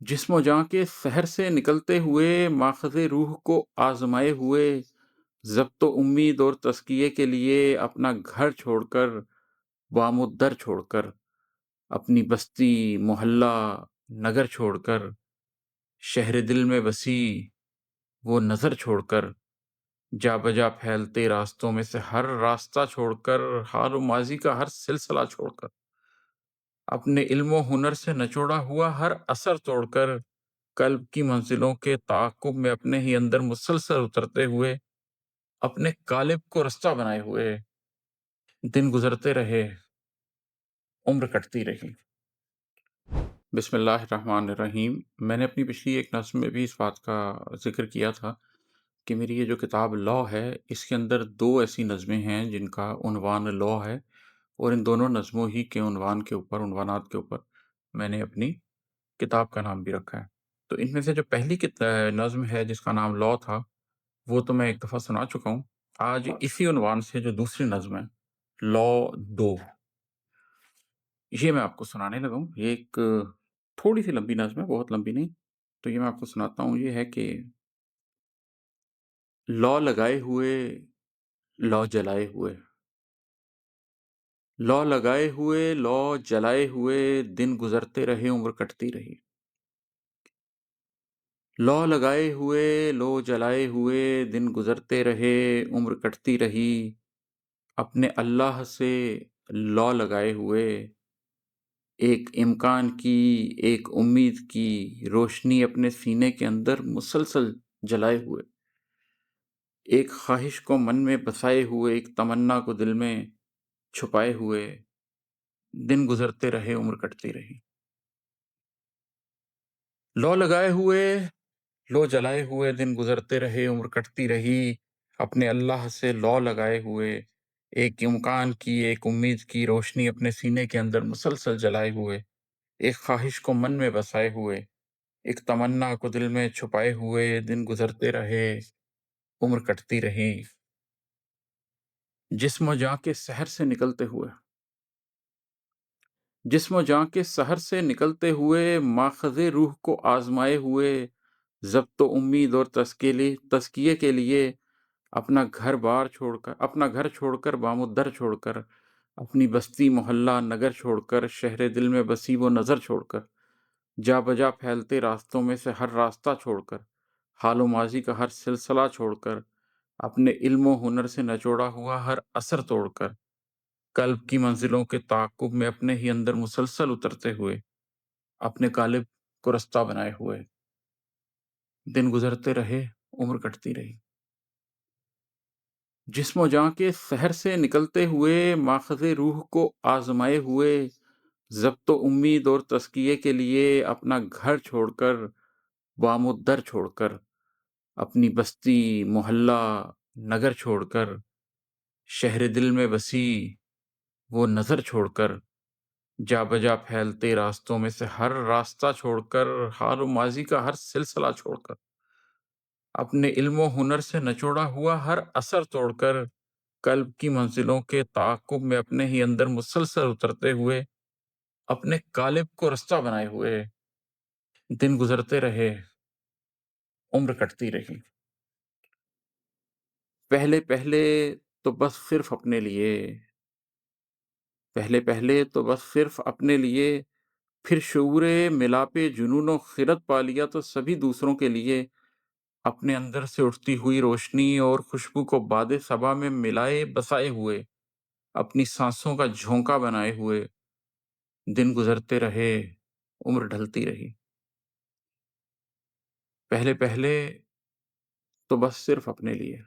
जिस्म و जाँ के सहर से निकलते हुए माख़ज़े रूह को आज़माए हुए, ज़ब्त ओ उम्मीद और तज़किये के लिए अपना घर छोड़कर, बामुद्दर छोड़कर, अपनी बस्ती, मोहल्ला, नगर छोड़कर, शहर दिल में बसी वो नज़र छोड़कर, जा बजा फैलते रास्तों में से हर रास्ता छोड़कर, हाल ओ माज़ी का हर सिलसिला छोड़कर, अपने इल्म ओ हुनर से नचोड़ा हुआ हर असर तोड़कर, कल्ब की मंजिलों के ताक़ुब में अपने ही अंदर मुसलसल उतरते हुए, अपने कालिब को रास्ता बनाए हुए, दिन गुज़रते रहे, उम्र कटती रही। बिस्मिल्लाहिर्रहमानिर्रहीम। मैंने अपनी पिछली एक नज़्म में भी इस बात का ज़िक्र किया था कि मेरी ये जो किताब लौ है, इसके अंदर 2 ऐसी नज़्में हैं जिनका उन्वान लौ है और इन दोनों नज़्मों ही के उन्वान के ऊपर उन्वानात के ऊपर मैंने अपनी किताब का नाम भी रखा है। तो इनमें से जो पहली नज़्म है जिसका नाम लौ था, वो तो मैं एक दफ़ा सुना चुका हूँ। आज इसी उन्वान से जो दूसरी नज़्म है, लौ 2, ये मैं आपको सुनाने लगा हूँ। ये एक थोड़ी-सी लंबी नज़्म है, बहुत लंबी नहीं। तो ये मैं आपको सुनाता हूँ। ये है कि लौ लगाए हुए, लौ जलाए हुए, लौ लगाए हुए, लौ जलाए हुए, दिन गुज़रते रहे, उम्र कटती रही। लौ लगाए हुए, लौ जलाए हुए, दिन गुज़रते रहे, उम्र कटती रही। अपने अल्लाह से लौ लगाए हुए, एक इम्कान की, एक उम्मीद की रोशनी अपने सीने के अंदर मुसलसल जलाए हुए, एक ख़्वाहिश को मन में बसाए हुए, एक तमन्ना को दिल में छुपाए हुए, दिन गुज़रते रहे, उम्र कटती रही। लौ लगाए हुए, लौ जलाए हुए, दिन गुज़रते रहे, उम्र कटती रही। अपने अल्लाह से लौ लगाए हुए, एक इम्कान की, एक उम्मीद की रोशनी अपने सीने के अंदर मुसलसल जलाए हुए, एक ख़्वाहिश को मन में बसाए हुए, एक तमन्ना को दिल में छुपाए हुए, दिन गुज़रते रहे, उम्र कटती रही। जिस्म जाँ के सहर से निकलते हुए, जिस्म जाँ के सहर से निकलते हुए, माख़ज़े रूह को आज़माए हुए, ज़ब्त उम्मीद और तज़किये के लिए अपना घर छोड़कर, बामुद्दर छोड़कर, अपनी बस्ती, मोहल्ला, नगर छोड़कर, शहर दिल में बसी वो नज़र छोड़कर, जा बजा फैलते रास्तों में से हर रास्ता छोड़कर, हाल ओ माज़ी का हर सिलसिला छोड़कर, अपने इल्म ओ हुनर से नचोड़ा हुआ हर असर तोड़कर, कल्ब की मंजिलों के ताक़ुब में अपने ही अंदर मुसलसल उतरते हुए, अपने कालिब को रास्ता बनाए हुए, दिन गुज़रते रहे, उम्र कटती रही। जिस्म ओ जाँ के सहर से निकलते हुए, माख़ज़े रूह को आज़माए हुए, ज़ब्त ओ उम्मीद और तज़किये के लिए अपना घर छोड़कर, बामुद्दर छोड़कर, अपनी बस्ती, मोहल्ला, नगर छोड़कर, शहर दिल में बसी वो नज़र छोड़कर, जा बजा फैलते रास्तों में से हर रास्ता छोड़कर, हाल ओ माज़ी का हर सिलसिला छोड़कर, अपने इल्म ओ हुनर से नचोड़ा हुआ हर असर तोड़कर, कल्ब की मंजिलों के ताक़ुब में अपने ही अंदर मुसलसल उतरते हुए, अपने कालिब को रास्ता बनाए हुए, दिन गुज़रते रहे, उम्र कटती रही। पहले-पहले तो बस सिर्फ़ अपने लिए, पहले-पहले तो बस सिर्फ़ अपने लिए, फिर शऊरे मिलापे जुनून-ओ ख़िरत पा लिया तो सभी दूसरों के लिए, अपने अंदर से उठती हुई रोशनी और खुशबू को बादे सबा में मिलाए बसाए हुए, अपनी साँसों का झोंका बनाए हुए, दिन गुज़रते रहे, उम्र ढलती रही। पहले-पहले तो बस सिर्फ़ अपने लिए,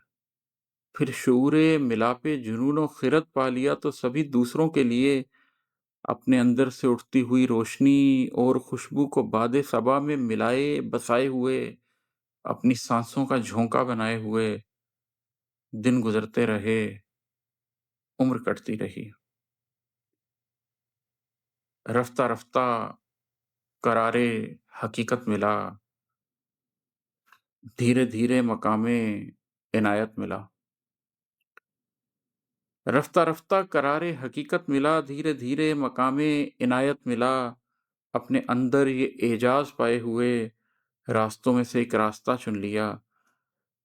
फिर शऊरे मिलापे जुनून-ओ ख़िरत पा लिया तो सभी दूसरों के लिए, अपने अंदर से उठती हुई रोशनी और खुशबू को बादे सबा में मिलाए बसाए हुए, अपनी साँसों का झोंका बनाए हुए, दिन गुज़रते रहे, उम्र कटती रही। रफ़्ता-रफ़्ता करारे हकीकत मिला, धीरे-धीरे मकामे इनायत मिला। रफ़्ता-रफ़्ता करारे हकीकत मिला, धीरे-धीरे मकामे इनायत मिला, अपने अंदर ये एजाज़ पाए हुए रास्तों में से एक रास्ता चुन लिया।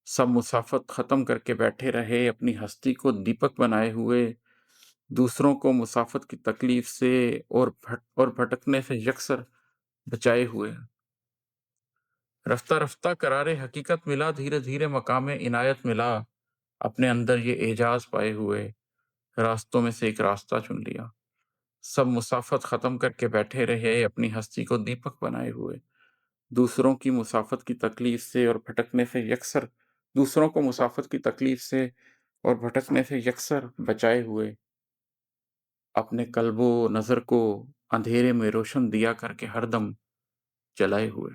सब मुसाफ़त ख़त्म करके बैठे रहे, अपनी हस्ती को दीपक बनाए हुए, दूसरों को मुसाफ़त की तकलीफ़ से और भटकने से यकसर बचाए हुए। रफ़्ता-रफ़्ता करारे हकीकत मिला, धीरे-धीरे मकामे इनायत मिला, अपने अंदर ये एजाज़ पाए हुए, रास्तों में से एक रास्ता चुन लिया। सब मुसाफ़त ख़त्म करके बैठे रहे, अपनी हस्ती को दीपक बनाए हुए, दूसरों की मुसाफ़त की तकलीफ़ से और भटकने से यकसर दूसरों को मुसाफ़त की तकलीफ़ से और भटकने से यकसर बचाए हुए, अपने कल्बो नज़र को अंधेरे में रोशन दिया करके हरदम जलाए हुए।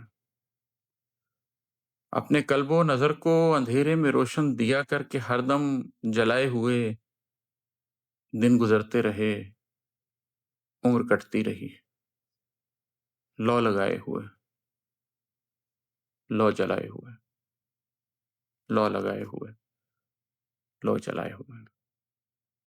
अपने कल्बो नज़र को अंधेरे में रोशन दिया करके हरदम जलाए हुए, दिन गुज़रते रहे, उम्र कटती रही, लौ लगाए हुए, लौ जलाए हुए, लौ लगाए हुए, लौ जलाए हुए।